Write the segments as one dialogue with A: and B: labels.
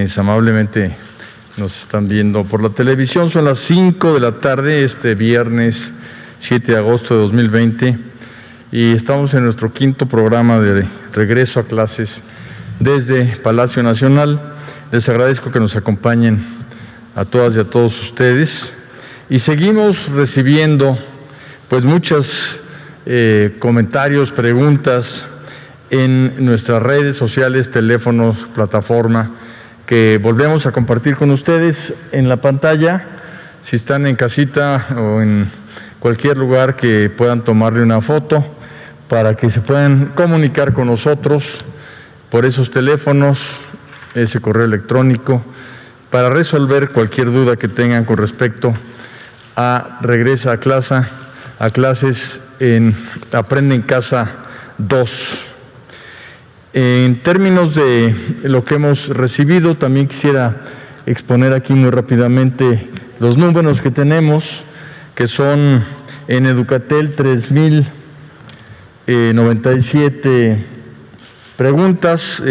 A: quienes amablemente nos están viendo por la televisión. Son las 5 de la tarde, este viernes 7 de agosto de 2020, y estamos en nuestro quinto programa de regreso a clases desde Palacio Nacional. Les agradezco que nos acompañen a todas y a todos ustedes, y seguimos recibiendo pues muchos comentarios, preguntas en nuestras redes sociales, teléfonos, plataforma, que volvemos a compartir con ustedes en la pantalla. Si están en casita o en cualquier lugar, que puedan tomarle una foto para que se puedan comunicar con nosotros por esos teléfonos, ese correo electrónico, para resolver cualquier duda que tengan con respecto a Regresa a clases en Aprende en Casa 2. En términos de lo que hemos recibido, también quisiera exponer aquí muy rápidamente los números que tenemos, que son en Educatel 3,097 preguntas,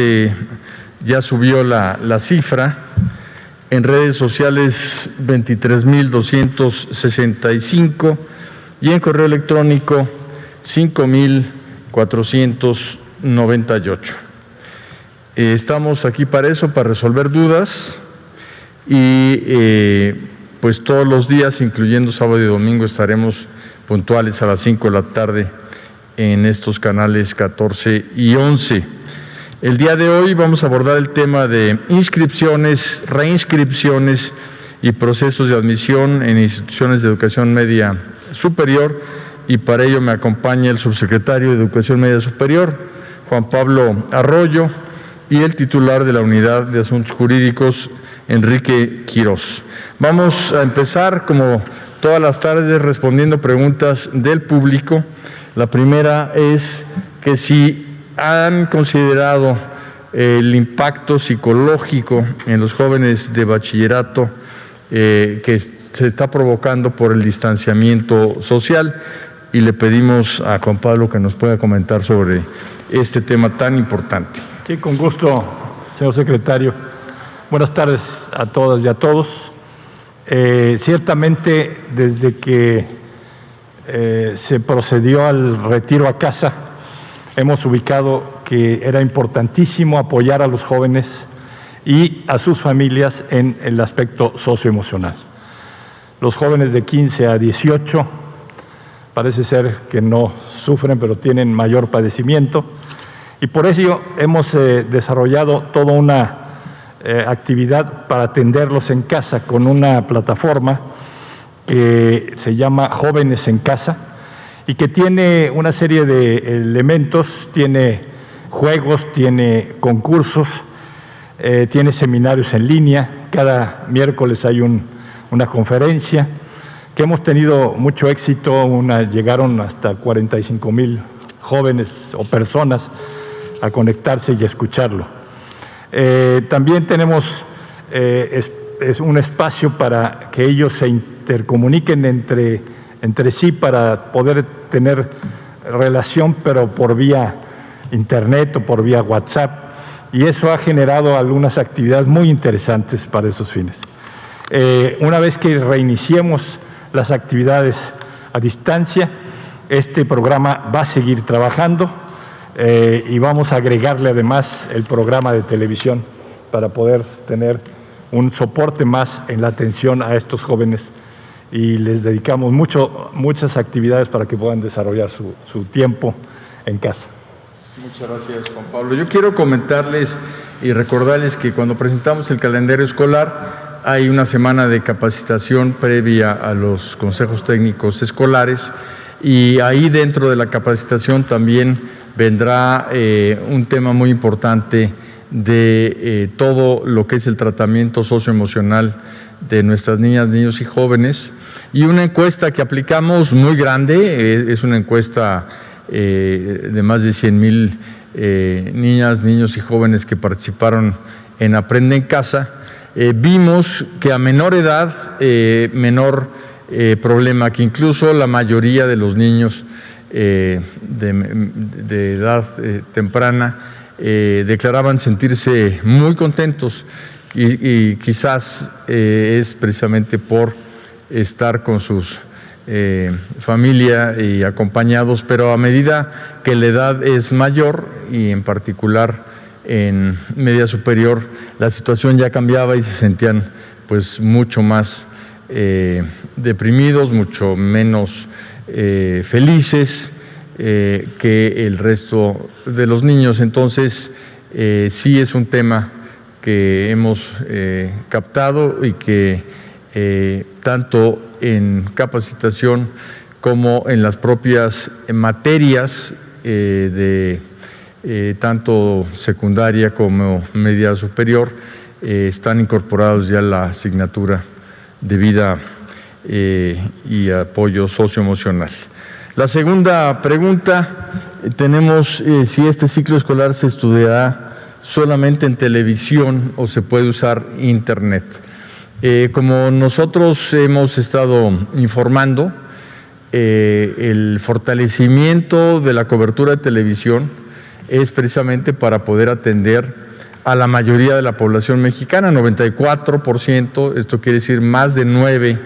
A: ya subió la cifra. En redes sociales 23,265 y en correo electrónico 5,498. Estamos aquí para eso, para resolver dudas, y pues todos los días, incluyendo sábado y domingo, estaremos puntuales a las 5 de la tarde en estos canales 14 y 11. El día de hoy vamos a abordar el tema de inscripciones, reinscripciones y procesos de admisión en instituciones de educación media superior, y para ello me acompaña el subsecretario de Educación Media Superior, Juan Pablo Arroyo, y el titular de la Unidad de Asuntos Jurídicos, Enrique Quirós. Vamos a empezar, como todas las tardes, respondiendo preguntas del público. La primera es que si han considerado el impacto psicológico en los jóvenes de bachillerato que se está provocando por el distanciamiento social, y le pedimos a Juan Pablo que nos pueda comentar sobre este tema tan importante.
B: Sí, con gusto, señor secretario. Buenas tardes a todas y a todos. Ciertamente, desde que se procedió al retiro a casa, hemos ubicado que era importantísimo apoyar a los jóvenes y a sus familias en el aspecto socioemocional. Los jóvenes de 15 a 18 parece ser que no sufren, pero tienen mayor padecimiento, y por ello hemos desarrollado toda una actividad para atenderlos en casa con una plataforma que se llama Jóvenes en Casa, y que tiene una serie de elementos, tiene juegos, tiene concursos, tiene seminarios en línea. Cada miércoles hay una conferencia que hemos tenido mucho éxito. Llegaron hasta 45,000 jóvenes o personas a conectarse y a escucharlo. También tenemos un espacio para que ellos se intercomuniquen entre sí, para poder tener relación, pero por vía internet o por vía WhatsApp, y eso ha generado algunas actividades muy interesantes para esos fines. Una vez que reiniciemos las actividades a distancia, este programa va a seguir trabajando, y vamos a agregarle además el programa de televisión para poder tener un soporte más en la atención a estos jóvenes, y les dedicamos muchas actividades para que puedan desarrollar su tiempo en casa.
A: Muchas gracias, Juan Pablo. Yo quiero comentarles y recordarles que cuando presentamos el calendario escolar hay una semana de capacitación previa a los consejos técnicos escolares, y ahí dentro de la capacitación también vendrá un tema muy importante de todo lo que es el tratamiento socioemocional de nuestras niñas, niños y jóvenes, y una encuesta que aplicamos muy grande. Es una encuesta de más de 100,000 niñas, niños y jóvenes que participaron en Aprende en Casa. Vimos que a menor edad, menor problema, que incluso la mayoría de los niños de edad temprana declaraban sentirse muy contentos, y quizás es precisamente por estar con sus familia y acompañados, pero a medida que la edad es mayor y en particular en media superior, la situación ya cambiaba y se sentían pues mucho más deprimidos, mucho menos felices que el resto de los niños. Entonces sí es un tema que hemos captado y que tanto en capacitación como en las propias materias de tanto secundaria como media superior están incorporados ya la asignatura de vida y apoyo socioemocional. La segunda pregunta, tenemos si este ciclo escolar se estudiará solamente en televisión o se puede usar internet. Como nosotros hemos estado informando, el fortalecimiento de la cobertura de televisión es precisamente para poder atender a la mayoría de la población mexicana, 94%, esto quiere decir más de 9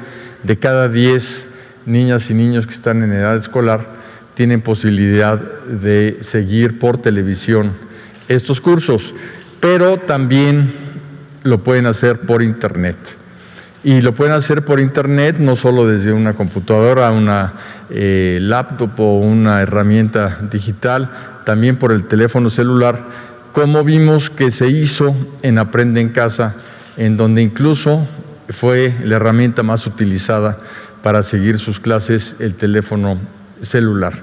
A: de cada 10 niñas y niños que están en edad escolar tienen posibilidad de seguir por televisión estos cursos, pero también lo pueden hacer por internet. Y lo pueden hacer por internet no solo desde una computadora, una laptop o una herramienta digital, también por el teléfono celular, como vimos que se hizo en Aprende en Casa, en donde incluso fue la herramienta más utilizada para seguir sus clases, el teléfono celular.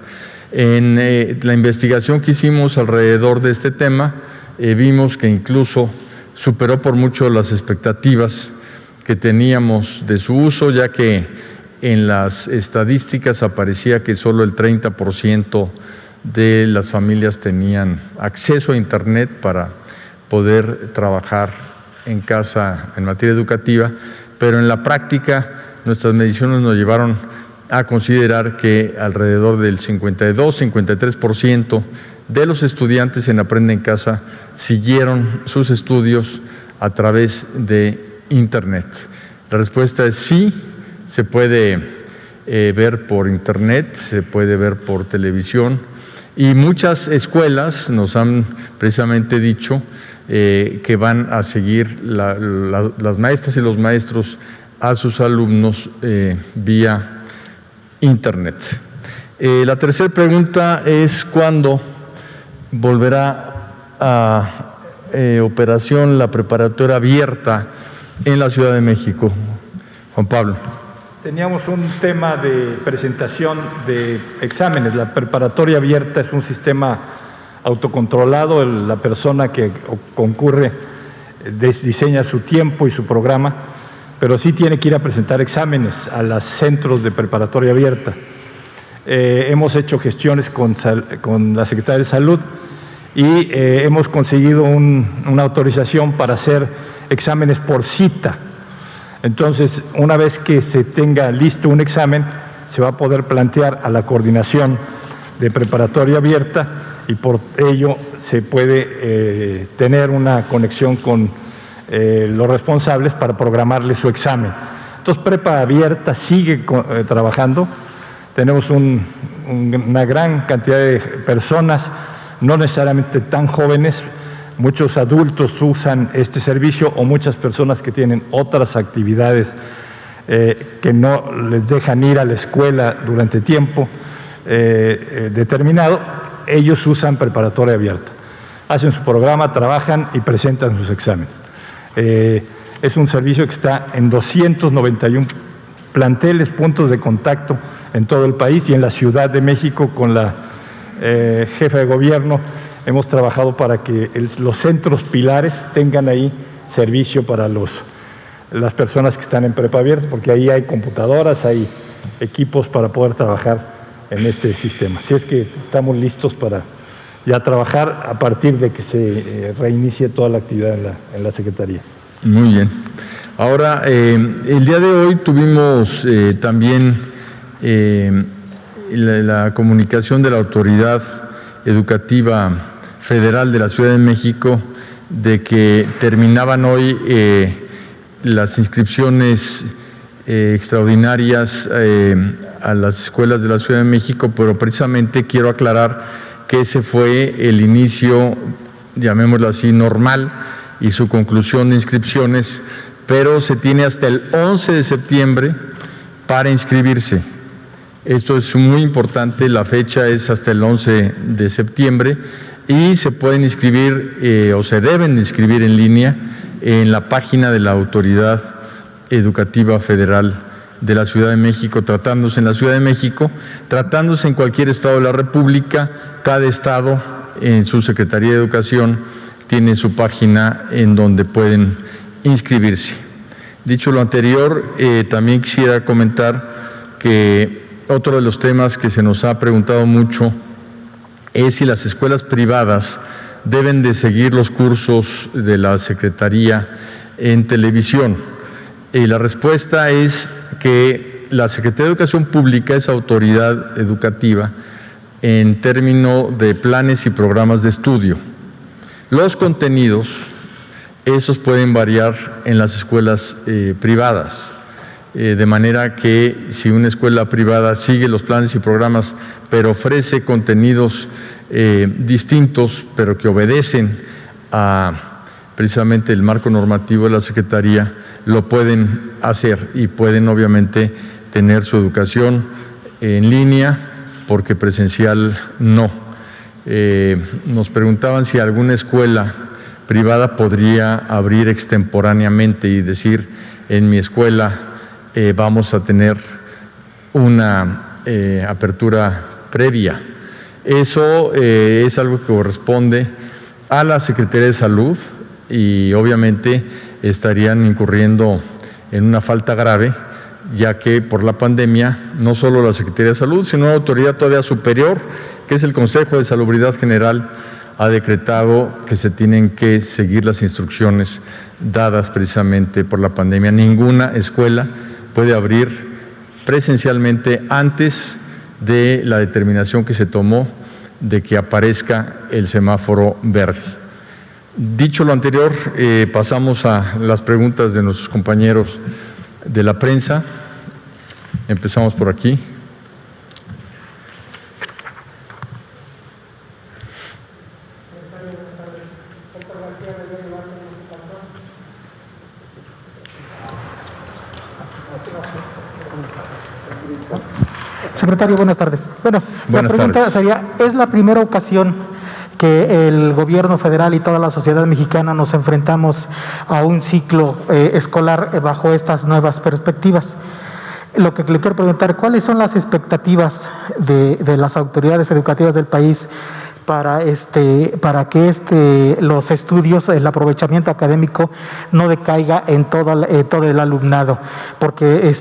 A: En la investigación que hicimos alrededor de este tema, vimos que incluso superó por mucho las expectativas que teníamos de su uso, ya que en las estadísticas aparecía que solo el 30% de las familias tenían acceso a internet para poder trabajar en casa en materia educativa, pero en la práctica nuestras mediciones nos llevaron a considerar que alrededor del 52-53% de los estudiantes en Aprende en Casa siguieron sus estudios a través de internet. La respuesta es sí, se puede ver por internet, se puede ver por televisión, y muchas escuelas nos han precisamente dicho que van a seguir las maestras y los maestros a sus alumnos vía internet. La tercera pregunta es ¿cuándo volverá a operación la preparatoria abierta en la Ciudad de México? Juan Pablo.
B: Teníamos un tema de presentación de exámenes. La preparatoria abierta es un sistema autocontrolado. La persona que concurre diseña su tiempo y su programa, pero sí tiene que ir a presentar exámenes a los centros de preparatoria abierta. Hemos hecho gestiones con la Secretaría de Salud y hemos conseguido una autorización para hacer exámenes por cita. Entonces, una vez que se tenga listo un examen, se va a poder plantear a la coordinación de preparatoria abierta y por ello se puede tener una conexión con los responsables para programarle su examen. Entonces, Prepa Abierta sigue trabajando. Tenemos una gran cantidad de personas, no necesariamente tan jóvenes. Muchos adultos usan este servicio o muchas personas que tienen otras actividades que no les dejan ir a la escuela durante tiempo determinado, ellos usan preparatoria abierta. Hacen su programa, trabajan y presentan sus exámenes. Es un servicio que está en 291 planteles, puntos de contacto en todo el país y en la Ciudad de México con la jefa de gobierno. Hemos trabajado para que los centros pilares tengan ahí servicio para las personas que están en prepa abierta, porque ahí hay computadoras, hay equipos para poder trabajar en este sistema. Así es que estamos listos para ya trabajar a partir de que se reinicie toda la actividad en la Secretaría.
A: Muy bien. Ahora, el día de hoy tuvimos también la comunicación de la Autoridad Educativa Federal de la Ciudad de México de que terminaban hoy las inscripciones extraordinarias a las escuelas de la Ciudad de México, pero precisamente quiero aclarar que ese fue el inicio, llamémoslo así, normal, y su conclusión de inscripciones, pero se tiene hasta el 11 de septiembre para inscribirse. Esto es muy importante, la fecha es hasta el 11 de septiembre y se pueden inscribir o se deben inscribir en línea en la página de la Autoridad Educativa Federal de la Ciudad de México, tratándose en la Ciudad de México, tratándose en cualquier estado de la República. Cada estado en su Secretaría de Educación tiene su página en donde pueden inscribirse. Dicho lo anterior, también quisiera comentar que otro de los temas que se nos ha preguntado mucho es si las escuelas privadas deben de seguir los cursos de la Secretaría en televisión. Y la respuesta es que la Secretaría de Educación Pública es autoridad educativa en términos de planes y programas de estudio. Los contenidos, esos pueden variar en las escuelas privadas, de manera que si una escuela privada sigue los planes y programas, pero ofrece contenidos distintos, pero que obedecen a precisamente el marco normativo de la Secretaría, lo pueden hacer y pueden obviamente tener su educación en línea, porque presencial no. Nos preguntaban si alguna escuela privada podría abrir extemporáneamente y decir, en mi escuela vamos a tener una apertura previa. Eso es algo que corresponde a la Secretaría de Salud y obviamente estarían incurriendo en una falta grave, ya que por la pandemia no solo la Secretaría de Salud, sino una autoridad todavía superior, que es el Consejo de Salubridad General, ha decretado que se tienen que seguir las instrucciones dadas precisamente por la pandemia. Ninguna escuela puede abrir presencialmente antes de la determinación que se tomó de que aparezca el semáforo verde. Dicho lo anterior, pasamos a las preguntas de nuestros compañeros de la prensa. Empezamos por aquí.
C: Secretario, buenas tardes. Bueno,
A: buenas
C: la pregunta
A: tardes.
C: sería, ¿es la primera ocasión que el gobierno federal y toda la sociedad mexicana nos enfrentamos a un ciclo escolar bajo estas nuevas perspectivas? Lo que le quiero preguntar, ¿cuáles son las expectativas de las autoridades educativas del país para que los estudios, el aprovechamiento académico no decaiga en todo el alumnado? Porque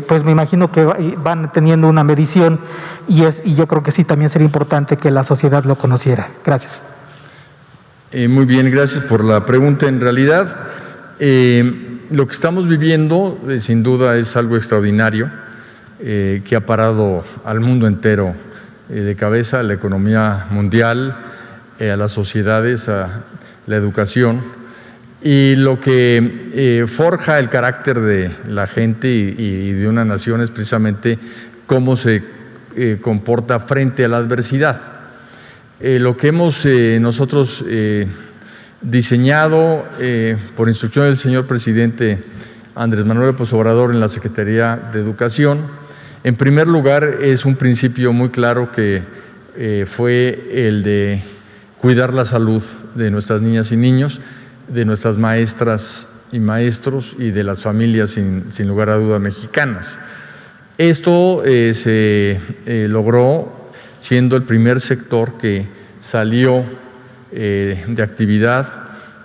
C: pues me imagino que van teniendo una medición y yo creo que sí también sería importante que la sociedad lo conociera. Gracias.
A: Muy bien, gracias por la pregunta. En realidad, lo que estamos viviendo sin duda es algo extraordinario que ha parado al mundo entero de cabeza, a la economía mundial, a las sociedades, a la educación, y lo que forja el carácter de la gente y de una nación es precisamente cómo se comporta frente a la adversidad. Lo que hemos nosotros diseñado por instrucción del señor presidente Andrés Manuel López Obrador en la Secretaría de Educación, en primer lugar, es un principio muy claro que fue el de cuidar la salud de nuestras niñas y niños, de nuestras maestras y maestros y de las familias, sin lugar a duda, mexicanas. Esto se logró siendo el primer sector que salió de actividad,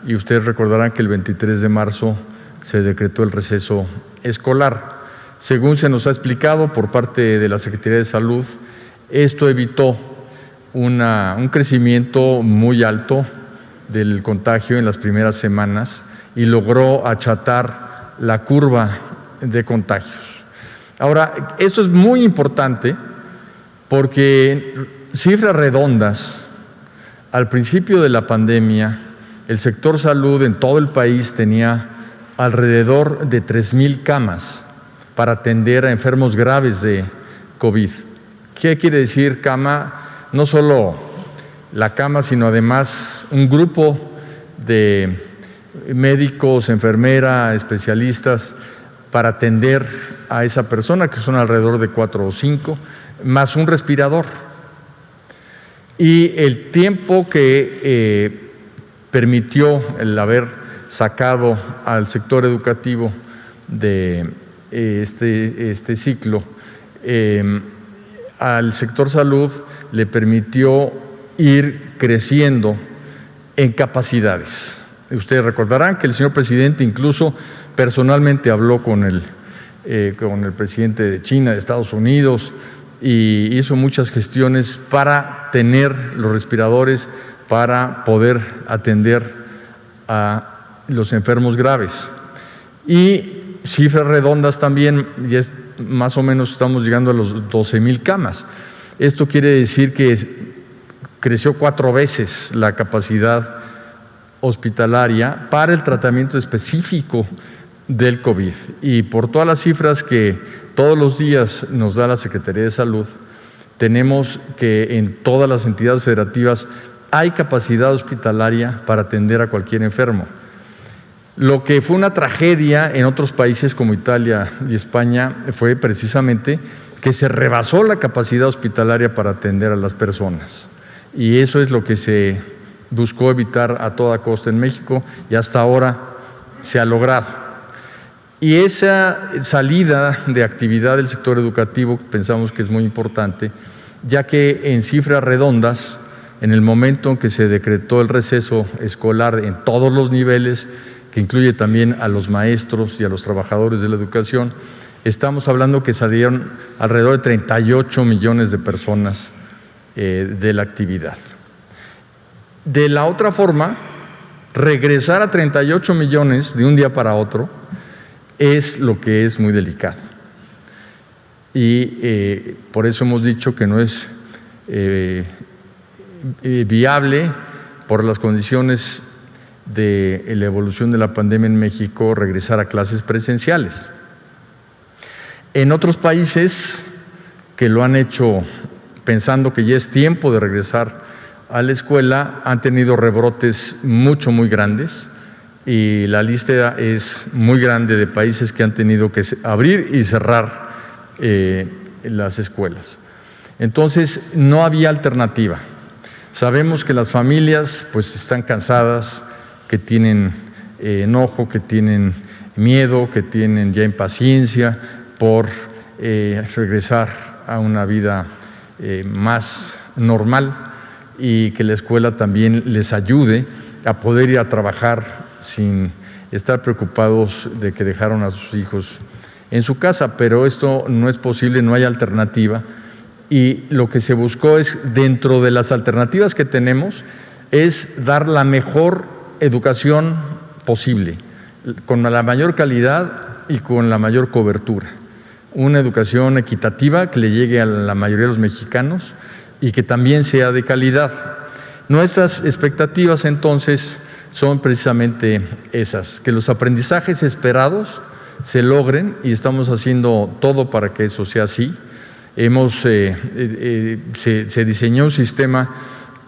A: y ustedes recordarán que el 23 de marzo se decretó el receso escolar. Según se nos ha explicado por parte de la Secretaría de Salud, esto evitó un crecimiento muy alto del contagio en las primeras semanas y logró achatar la curva de contagios. Ahora, esto es muy importante porque cifras redondas, al principio de la pandemia, el sector salud en todo el país tenía alrededor de 3,000 camas para atender a enfermos graves de COVID. ¿Qué quiere decir cama? No solo la cama, sino además un grupo de médicos, enfermeras, especialistas para atender a esa persona, que son alrededor de 4 o 5, más un respirador. Y el tiempo que permitió el haber sacado al sector educativo de este ciclo, al sector salud le permitió ir creciendo en capacidades. Ustedes recordarán que el señor presidente incluso personalmente habló con el presidente de China, de Estados Unidos, y hizo muchas gestiones para tener los respiradores para poder atender a los enfermos graves. Y cifras redondas también, ya más o menos estamos llegando a los 12,000 camas. Esto quiere decir que creció 4 veces la capacidad hospitalaria para el tratamiento específico del COVID. Y por todas las cifras que todos los días nos da la Secretaría de Salud, tenemos que en todas las entidades federativas hay capacidad hospitalaria para atender a cualquier enfermo. Lo que fue una tragedia en otros países como Italia y España fue precisamente que se rebasó la capacidad hospitalaria para atender a las personas. Y eso es lo que se buscó evitar a toda costa en México y hasta ahora se ha logrado. Y esa salida de actividad del sector educativo pensamos que es muy importante, ya que en cifras redondas, en el momento en que se decretó el receso escolar en todos los niveles, que incluye también a los maestros y a los trabajadores de la educación, estamos hablando que salieron alrededor de 38 millones de personas de la actividad. De la otra forma, regresar a 38 millones de un día para otro es lo que es muy delicado. Y por eso hemos dicho que no es viable, por las condiciones de la evolución de la pandemia en México, regresar a clases presenciales. En otros países que lo han hecho pensando que ya es tiempo de regresar a la escuela, han tenido rebrotes muy grandes, y la lista es muy grande de países que han tenido que abrir y cerrar las escuelas. Entonces, no había alternativa. Sabemos que las familias pues están cansadas, que tienen enojo, que tienen miedo, que tienen ya impaciencia por regresar a una vida más normal, y que la escuela también les ayude a poder ir a trabajar sin estar preocupados de que dejaron a sus hijos en su casa. Pero esto no es posible, no hay alternativa, y lo que se buscó es, dentro de las alternativas que tenemos, es dar la mejor educación posible, con la mayor calidad y con la mayor cobertura. Una educación equitativa que le llegue a la mayoría de los mexicanos y que también sea de calidad. Nuestras expectativas entonces son precisamente esas, que los aprendizajes esperados se logren, y estamos haciendo todo para que eso sea así. Se diseñó un sistema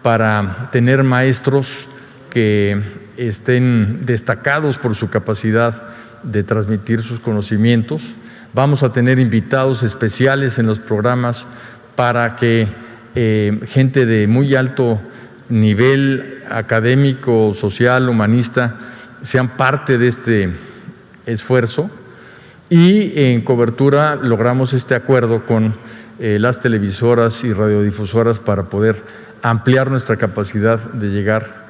A: para tener maestros que estén destacados por su capacidad de transmitir sus conocimientos. Vamos a tener invitados especiales en los programas para que gente de muy alto nivel académico, social, humanista, sean parte de este esfuerzo. Y en cobertura logramos este acuerdo con las televisoras y radiodifusoras para poder ampliar nuestra capacidad de llegar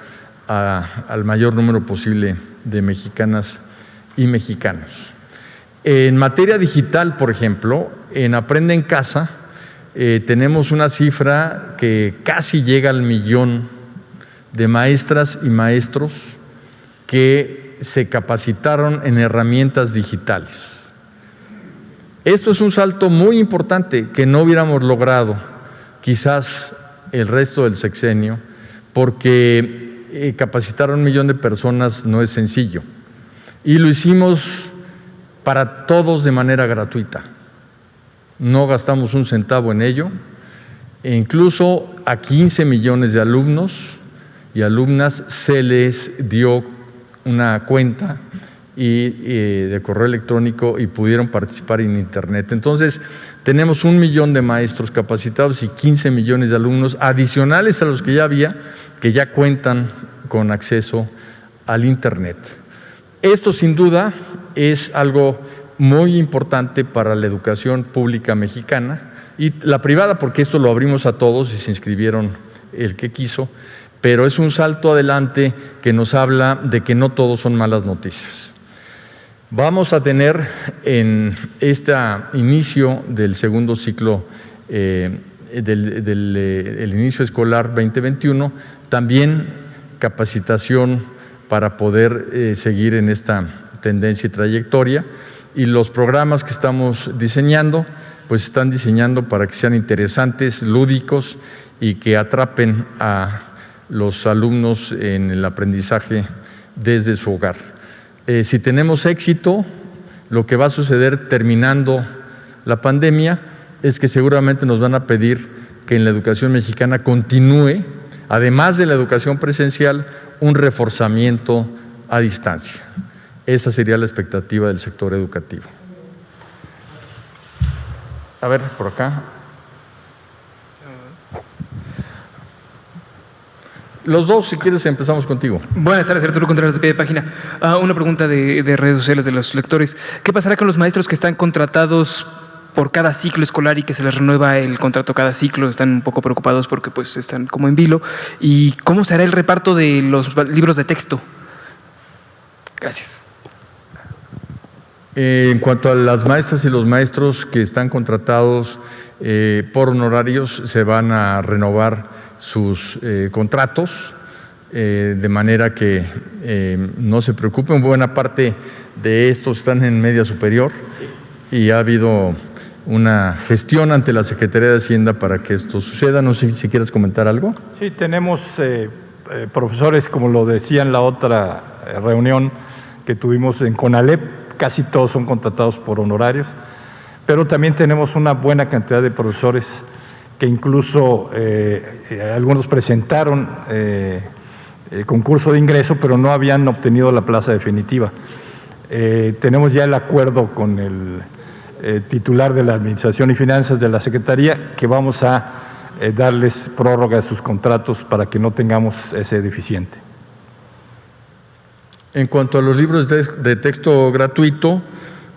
A: al mayor número posible de mexicanas y mexicanos. En materia digital, por ejemplo, en Aprende en Casa, tenemos una cifra que casi llega al 1,000,000 de maestras y maestros que se capacitaron en herramientas digitales. Esto es un salto muy importante que no hubiéramos logrado quizás el resto del sexenio, porque capacitar a 1 millón de personas no es sencillo. Y lo hicimos para todos de manera gratuita. No gastamos un centavo en ello. E incluso a 15 millones de alumnos y alumnas se les dio una cuenta de correo electrónico y pudieron participar en Internet. Entonces, tenemos 1 millón de maestros capacitados y 15 millones de alumnos adicionales a los que ya había, que ya cuentan con acceso al Internet. Esto, sin duda, es algo muy importante para la educación pública mexicana y la privada, porque esto lo abrimos a todos y se inscribieron el que quiso, pero es un salto adelante que nos habla de que no todos son malas noticias. Vamos a tener en este inicio del segundo ciclo, el inicio escolar 2021, también capacitación para poder seguir en esta tendencia y trayectoria, y los programas que estamos diseñando, pues están diseñando para que sean interesantes, lúdicos y que atrapen a los alumnos en el aprendizaje desde su hogar. Si tenemos éxito, lo que va a suceder terminando la pandemia es que seguramente nos van a pedir que en la educación mexicana continúe, además de la educación presencial, un reforzamiento a distancia. Esa sería la expectativa del sector educativo. A ver, por acá. Los dos, si quieres, empezamos contigo.
D: Buenas tardes, Arturo Contreras, de pie de página. Una pregunta de redes sociales de los lectores. ¿Qué pasará con los maestros que están contratados por cada ciclo escolar y que se les renueva el contrato cada ciclo? Están un poco preocupados porque pues están como en vilo. ¿Y cómo será el reparto de los libros de texto? Gracias.
A: En cuanto a las maestras y los maestros que están contratados por honorarios, se van a renovar sus contratos, de manera que no se preocupen. Buena parte de estos están en media superior y ha habido una gestión ante la Secretaría de Hacienda para que esto suceda. No sé si quieres comentar algo.
B: Sí, tenemos profesores, como lo decía en la otra reunión que tuvimos en CONALEP, casi todos son contratados por honorarios, pero también tenemos una buena cantidad de profesores que incluso algunos presentaron concurso de ingreso, pero no habían obtenido la plaza definitiva. Tenemos ya el acuerdo con el titular de la Administración y Finanzas de la Secretaría que vamos a darles prórroga a sus contratos para que no tengamos ese deficiente.
A: En cuanto a los libros de texto gratuito,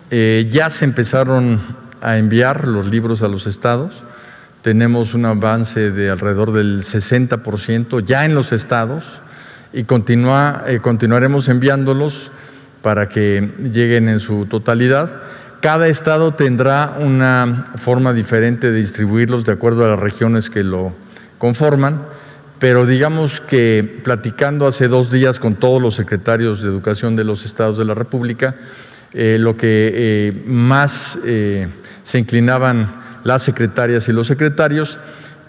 A: ya se empezaron a enviar los libros a los estados. Tenemos un avance de alrededor del 60% ya en los estados y continuaremos enviándolos para que lleguen en su totalidad. Cada estado tendrá una forma diferente de distribuirlos de acuerdo a las regiones que lo conforman, pero digamos que platicando hace 2 días con todos los secretarios de Educación de los estados de la República, lo que más se inclinaban las secretarias y los secretarios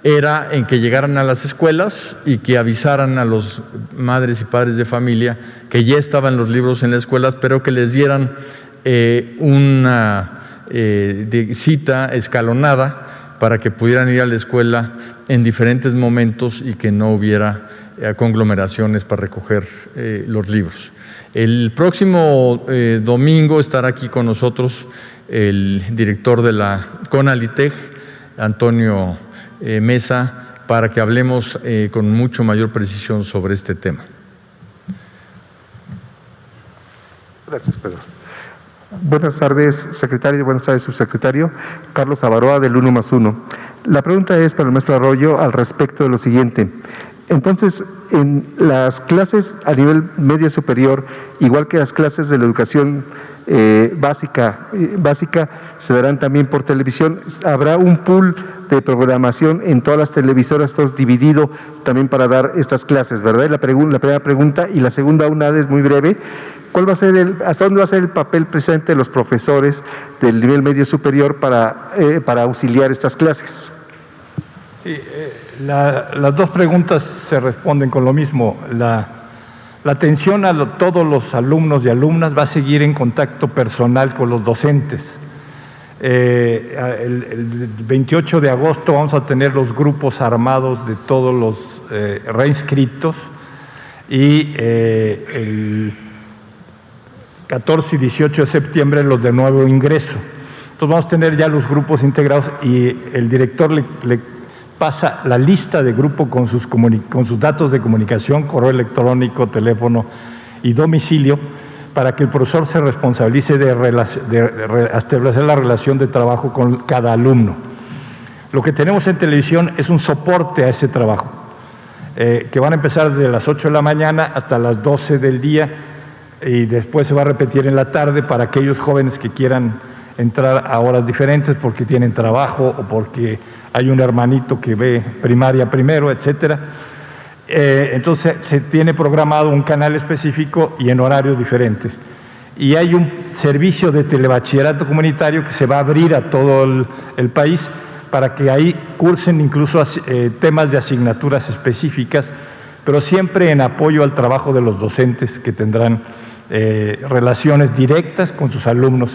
A: era en que llegaran a las escuelas y que avisaran a los madres y padres de familia que ya estaban los libros en las escuelas, pero que les dieran una cita escalonada para que pudieran ir a la escuela en diferentes momentos y que no hubiera conglomeraciones para recoger los libros. El próximo domingo estará aquí con nosotros el director de la CONALITEG, Antonio Mesa, para que hablemos con mucho mayor precisión sobre este tema.
E: Gracias, Pedro. Buenas tardes, secretario, buenas tardes, subsecretario. Carlos Avaroa, del 1+1. La pregunta es para el maestro Arroyo al respecto de lo siguiente. Entonces, en las clases a nivel medio superior, igual que las clases de la educación básica, se darán también por televisión. Habrá un pool de programación en todas las televisoras, todos dividido también para dar estas clases, ¿verdad? La primera pregunta. Y la segunda, una es muy breve. ¿Cuál va a ser hasta dónde va a ser el papel presente de los profesores del nivel medio superior para auxiliar estas clases?
B: Sí, las dos preguntas se responden con lo mismo. La atención a todos los alumnos y alumnas va a seguir en contacto personal con los docentes. El 28 de agosto vamos a tener los grupos armados de todos los reinscritos y el 14 y 18 de septiembre los de nuevo ingreso. Entonces vamos a tener ya los grupos integrados y el director le pasa la lista de grupo con sus datos de comunicación, correo electrónico, teléfono y domicilio, para que el profesor se responsabilice de establecer la relación de trabajo con cada alumno. Lo que tenemos en televisión es un soporte a ese trabajo, que van a empezar desde las 8 de la mañana hasta las 12 del día y después se va a repetir en la tarde para aquellos jóvenes que quieran entrar a horas diferentes porque tienen trabajo o porque hay un hermanito que ve primaria primero, etcétera. Entonces se tiene programado un canal específico y en horarios diferentes. Y hay un servicio de telebachillerato comunitario que se va a abrir a todo el país para que ahí cursen incluso temas de asignaturas específicas, pero siempre en apoyo al trabajo de los docentes que tendrán relaciones directas con sus alumnos.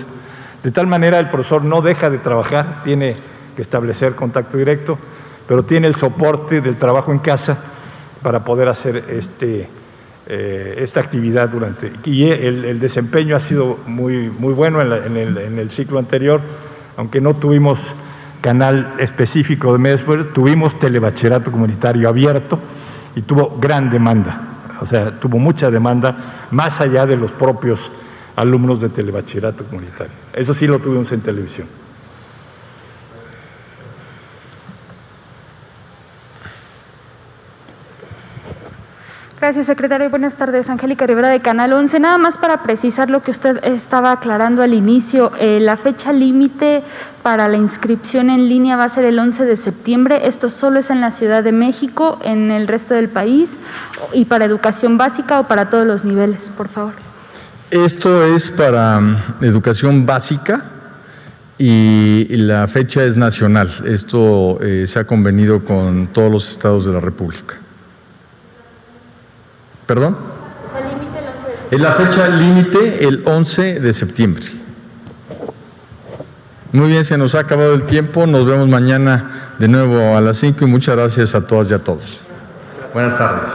B: De tal manera el profesor no deja de trabajar, tiene que establecer contacto directo, pero tiene el soporte del trabajo en casa para poder hacer esta actividad durante. Y el desempeño ha sido muy bueno en el ciclo anterior, aunque no tuvimos canal específico de medios, tuvimos telebachillerato comunitario abierto y tuvo gran demanda, o sea, tuvo mucha demanda más allá de los propios alumnos de telebachillerato comunitario. Eso sí lo tuvimos en televisión.
F: Gracias, secretario. Buenas tardes. Angélica Rivera, de Canal 11. Nada más para precisar lo que usted estaba aclarando al inicio, la fecha límite para la inscripción en línea va a ser el 11 de septiembre. Esto solo es en la Ciudad de México, en el resto del país, y para educación básica o para todos los niveles, por favor.
A: Esto es para educación básica y la fecha es nacional. Esto se ha convenido con todos los estados de la República. ¿Perdón? Es la fecha límite el 11 de septiembre. Muy bien, se nos ha acabado el tiempo. Nos vemos mañana de nuevo a las 5 y muchas gracias a todas y a todos. Buenas tardes.